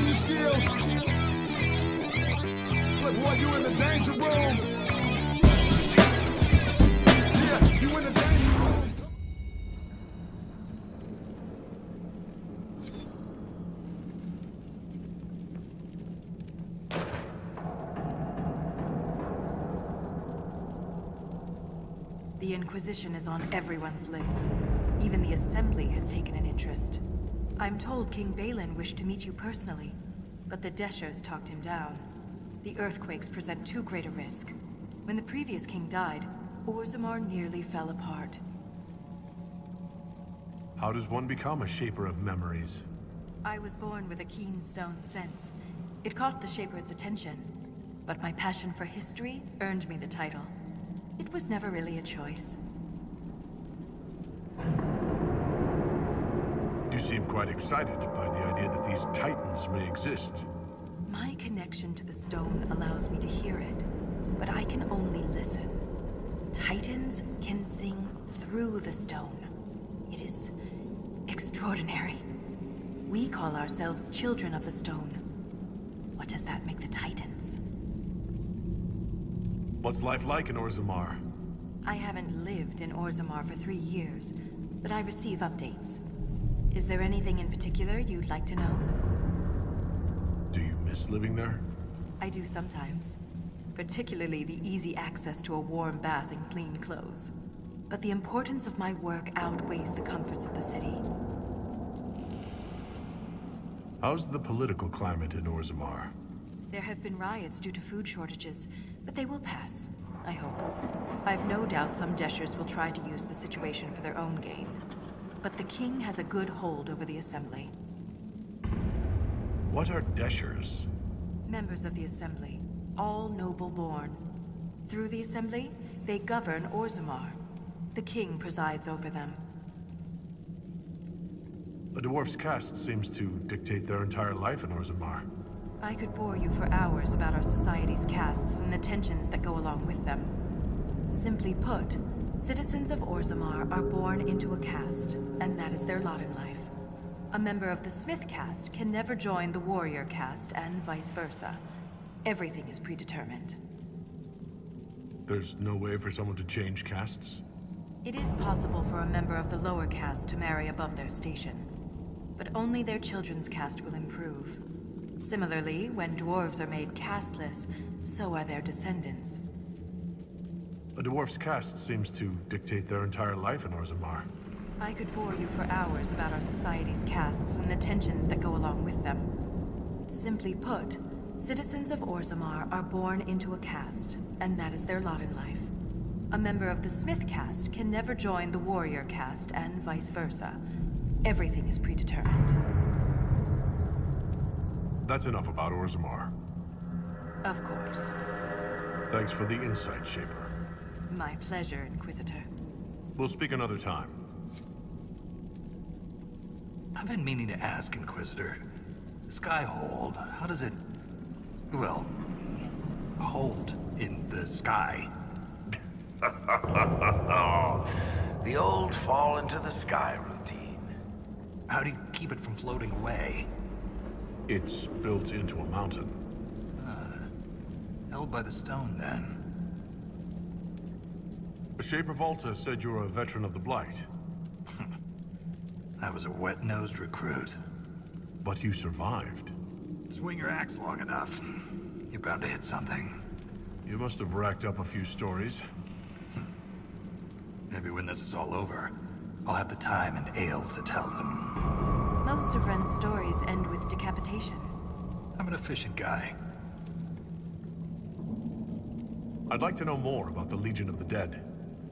hone your skills. Look, boy, you in the danger room. Yeah, you in the danger room. The Inquisition is on everyone's lips. Even the Assembly has taken an interest. I'm told King Balin wished to meet you personally, but the Deshers talked him down. The earthquakes present too great a risk. When the previous king died, Orzammar nearly fell apart. How does one become a shaper of memories? I was born with a keen stone sense. It caught the Shaper's attention, but my passion for history earned me the title. It was never really a choice. You seem quite excited by the idea that these titans may exist. My connection to the stone allows me to hear it, but I can only listen. Titans can sing through the stone. It is extraordinary. We call ourselves children of the stone. What does that make the titans? What's life like in Orzammar? I haven't lived in Orzammar for 3 years, but I receive updates. Is there anything in particular you'd like to know? Do you miss living there? I do sometimes. Particularly the easy access to a warm bath and clean clothes. But the importance of my work outweighs the comforts of the city. How's the political climate in Orzammar? There have been riots due to food shortages, but they will pass, I hope. I've no doubt some Deshers will try to use the situation for their own gain. But the king has a good hold over the Assembly. What are Deshers? Members of the Assembly, all noble-born. Through the Assembly, they govern Orzammar. The king presides over them. A dwarf's caste seems to dictate their entire life in Orzammar. I could bore you for hours about our society's castes and the tensions that go along with them. Simply put, citizens of Orzammar are born into a caste, and that is their lot in life. A member of the Smith caste can never join the warrior caste, and vice versa. Everything is predetermined. There's no way for someone to change castes? It is possible for a member of the lower caste to marry above their station, but only their children's caste will improve. Similarly, when dwarves are made casteless, so are their descendants. A dwarf's caste seems to dictate their entire life in Orzammar. I could bore you for hours about our society's castes and the tensions that go along with them. Simply put, citizens of Orzammar are born into a caste, and that is their lot in life. A member of the Smith caste can never join the warrior caste, and vice versa. Everything is predetermined. That's enough about Orzammar. Of course. Thanks for the insight, Shaper. My pleasure, Inquisitor. We'll speak another time. I've been meaning to ask, Inquisitor. Skyhold, how does it... well... hold in the sky? The old fall into the sky routine. How do you keep it from floating away? It's built into a mountain. Held by the stone, then. Shaper Volta said you're a veteran of the Blight. I was a wet-nosed recruit. But you survived. Swing your axe long enough, you're bound to hit something. You must have racked up a few stories. Maybe when this is all over, I'll have the time and ale to tell them. Most of Ren's stories end with decapitation. I'm an efficient guy. I'd like to know more about the Legion of the Dead.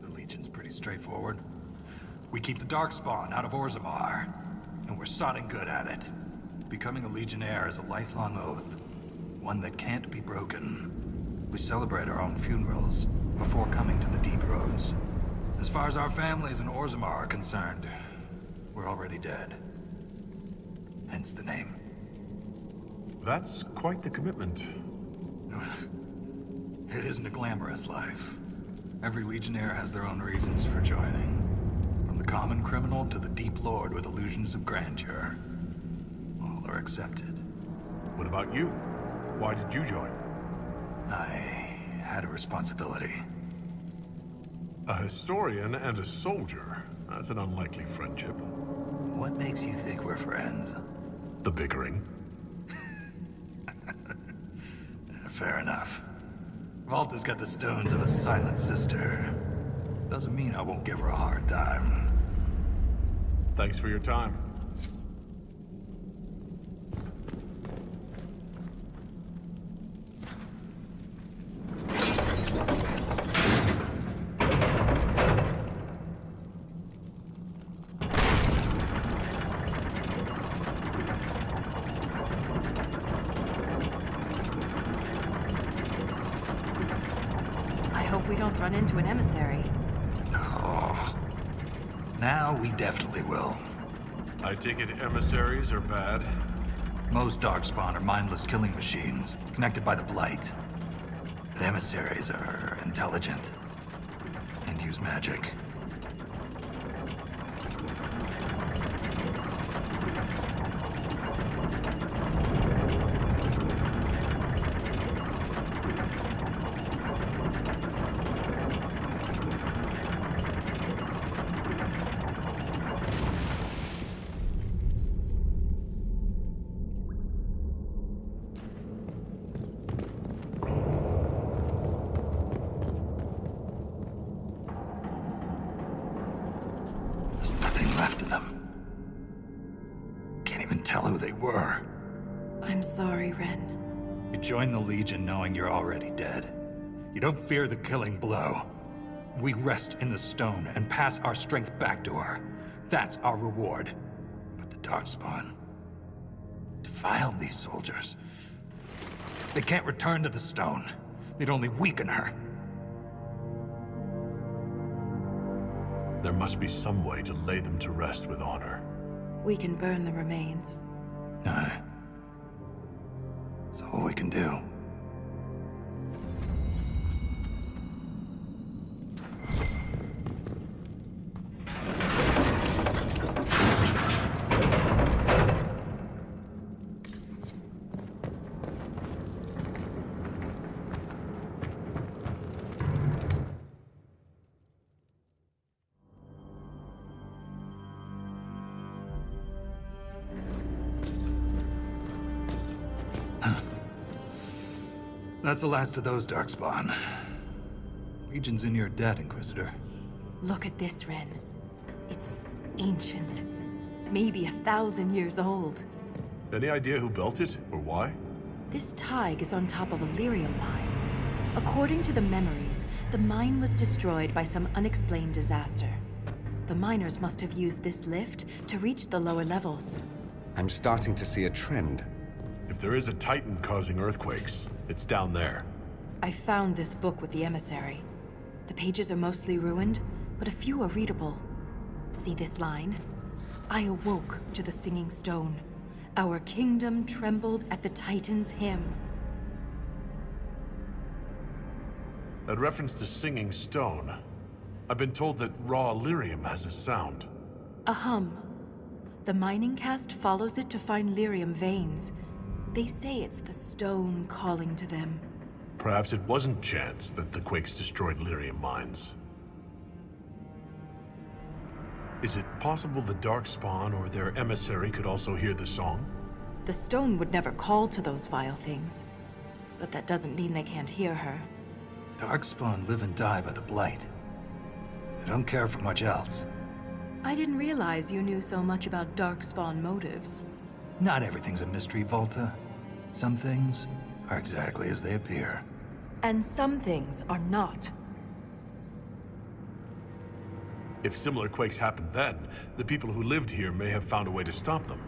The Legion's pretty straightforward. We keep the darkspawn out of Orzammar, and we're sodding good at it. Becoming a Legionnaire is a lifelong oath, one that can't be broken. We celebrate our own funerals before coming to the deep roads. As far as our families in Orzammar are concerned, we're already dead. Hence the name. That's quite the commitment. It isn't a glamorous life. Every Legionnaire has their own reasons for joining. From the common criminal to the deep lord with illusions of grandeur. All are accepted. What about you? Why did you join? I had a responsibility. A historian and a soldier. That's an unlikely friendship. What makes you think we're friends? The bickering. Fair enough. Volta's got the stones of a silent sister. Doesn't mean I won't give her a hard time. Thanks for your time. I hope we don't run into an emissary. Oh. Now we definitely will. I take it emissaries are bad? Most darkspawn are mindless killing machines, connected by the Blight. But emissaries are intelligent. And use magic. There's nothing left of them. Can't even tell who they were. I'm sorry, Ren. You join the Legion knowing you're already dead. You don't fear the killing blow. We rest in the stone and pass our strength back to her. That's our reward. But the darkspawn defile these soldiers. They can't return to the stone. They'd only weaken her. There must be some way to lay them to rest with honor. We can burn the remains. Aye. That's all we can do. That's the last of those darkspawn. Legion's in your debt, Inquisitor. Look at this, Ren. It's ancient. Maybe 1,000 years old. Any idea who built it, or why? This Thaig is on top of a lyrium mine. According to the memories, the mine was destroyed by some unexplained disaster. The miners must have used this lift to reach the lower levels. I'm starting to see a trend. If there is a Titan causing earthquakes, it's down there. I found this book with the emissary. The pages are mostly ruined, but a few are readable. See this line? I awoke to the singing stone. Our kingdom trembled at the Titan's hymn. That reference to singing stone. I've been told that raw lyrium has a sound. A hum. The mining cast follows it to find lyrium veins. They say it's the stone calling to them. Perhaps it wasn't chance that the quakes destroyed lyrium mines. Is it possible the darkspawn or their emissary could also hear the song? The stone would never call to those vile things. But that doesn't mean they can't hear her. Darkspawn live and die by the Blight. They don't care for much else. I didn't realize you knew so much about darkspawn motives. Not everything's a mystery, Volta. Some things are exactly as they appear. And some things are not. If similar quakes happened then, the people who lived here may have found a way to stop them.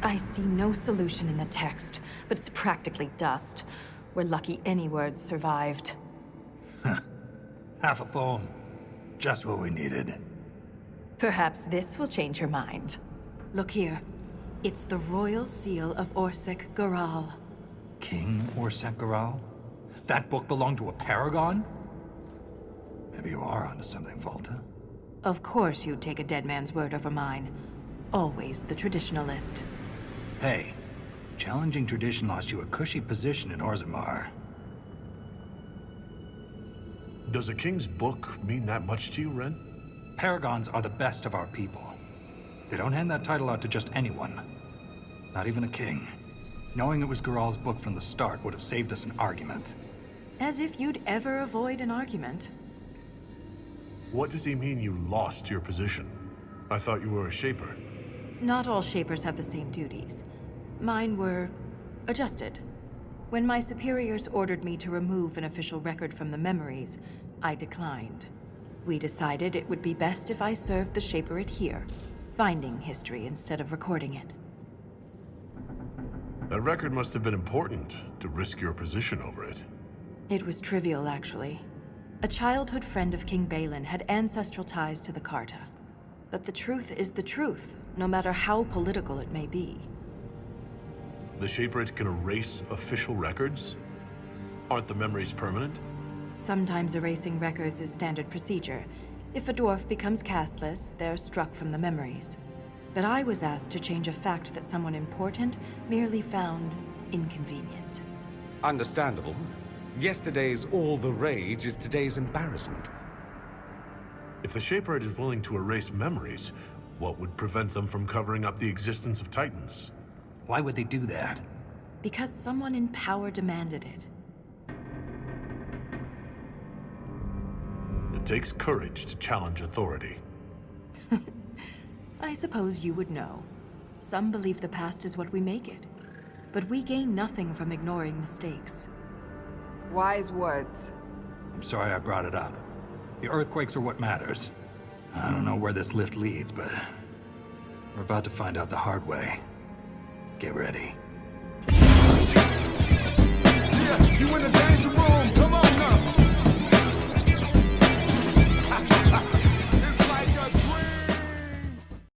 I see no solution in the text, but it's practically dust. We're lucky any words survived. Half a poem. Just what we needed. Perhaps this will change your mind. Look here. It's the royal seal of Orsec Garal. King Orsec-Garal? That book belonged to a paragon? Maybe you are onto something, Volta. Of course you'd take a dead man's word over mine. Always the traditionalist. Hey, Challenging tradition lost you a cushy position in Orzammar. Does a king's book mean that much to you, Ren? Paragons are the best of our people. They don't hand that title out to just anyone. Not even a king. Knowing it was Geralt's book from the start would have saved us an argument. As if you'd ever avoid an argument. What does he mean you lost your position? I thought you were a Shaper. Not all Shapers have the same duties. Mine were adjusted. When my superiors ordered me to remove an official record from the memories, I declined. We decided it would be best if I served the Shaperate here, finding history instead of recording it. That record must have been important to risk your position over it. It was trivial, actually. A childhood friend of King Balin had ancestral ties to the Carta. But the truth is the truth, no matter how political it may be. The Shaperate can erase official records? Aren't the memories permanent? Sometimes erasing records is standard procedure. If a dwarf becomes castless, they're struck from the memories. But I was asked to change a fact that someone important merely found inconvenient. Understandable. Yesterday's all the rage is today's embarrassment. If the Shaperate is willing to erase memories, what would prevent them from covering up the existence of Titans? Why would they do that? Because someone in power demanded it. It takes courage to challenge authority. I suppose you would know. Some believe the past is what we make it. But we gain nothing from ignoring mistakes. Wise words. I'm sorry I brought it up. The earthquakes are what matters. I don't know where this lift leads, but we're about to find out the hard way. Get ready.